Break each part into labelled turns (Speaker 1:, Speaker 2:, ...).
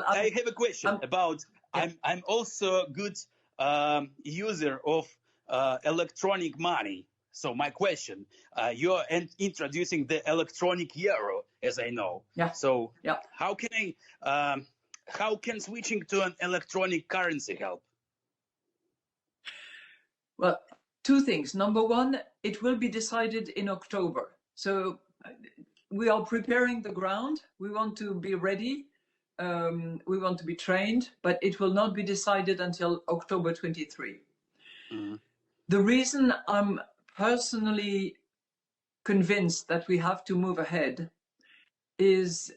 Speaker 1: I have a question about.
Speaker 2: Yeah.
Speaker 1: I'm also a good user of electronic money. So my question: you're introducing the electronic euro, as I know.
Speaker 2: Yeah.
Speaker 1: So
Speaker 2: Yeah.
Speaker 1: how can switching to an electronic currency help?
Speaker 2: Well, two things. Number one, it will be decided in October. So we are preparing the ground. We want to be ready. We want to be trained, but it will not be decided until October 23.
Speaker 1: Mm-hmm.
Speaker 2: The reason I'm personally convinced that we have to move ahead is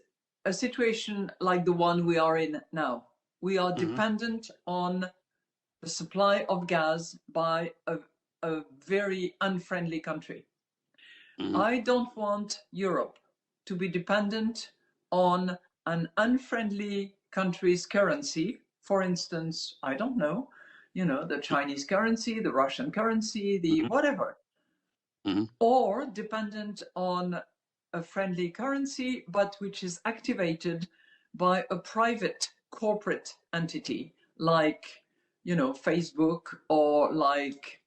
Speaker 2: a situation like the one we are in now. We are dependent on the supply of gas by a very unfriendly country. I don't want Europe to be dependent on an unfriendly country's currency. For instance, I don't know, the Chinese currency, the Russian currency, the whatever. Or dependent on a friendly currency, but which is activated by a private corporate entity like Facebook or like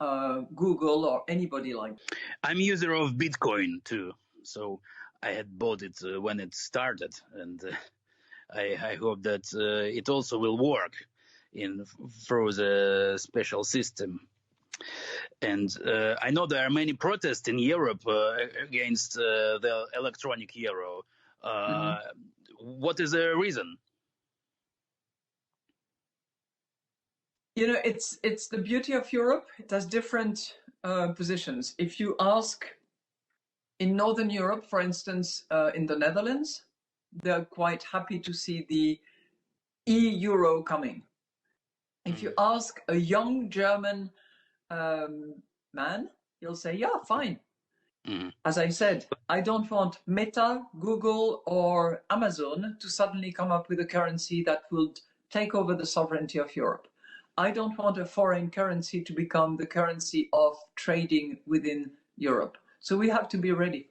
Speaker 2: Google or anybody like that.
Speaker 1: I'm user of Bitcoin too, so I had bought it when it started, and I hope that it also will work through the special system. And I know there are many protests in Europe against the electronic euro. What is the reason?
Speaker 2: It's the beauty of Europe. It has different positions. If you ask in Northern Europe, for instance, in the Netherlands, they're quite happy to see the e-euro coming. If you ask a young German man, he'll say, yeah, fine. As I said, I don't want Meta, Google, or Amazon to suddenly come up with a currency that would take over the sovereignty of Europe. I don't want a foreign currency to become the currency of trading within Europe. So we have to be ready.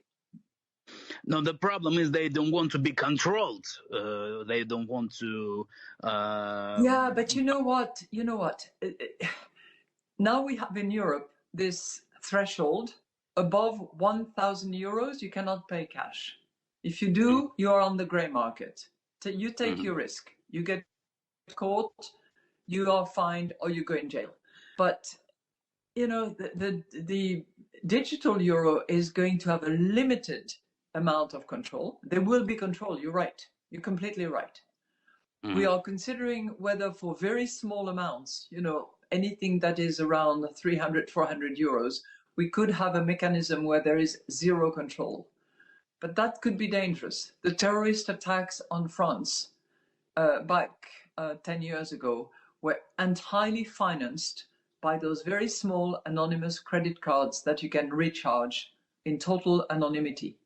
Speaker 1: No, the problem is they don't want to be controlled. They don't want to.
Speaker 2: Yeah, but you know what? Now we have in Europe this threshold. Above 1,000 euros, you cannot pay cash. If you do, you are on the gray market. So you take your risk. You get caught, you are fined, or you go in jail. But the digital euro is going to have a limited amount of control. There will be control. You're right. You're completely right. We are considering whether for very small amounts, anything that is around 300, 400 euros, we could have a mechanism where there is zero control. But that could be dangerous. The terrorist attacks on France back 10 years ago were entirely financed by those very small anonymous credit cards that you can recharge in total anonymity.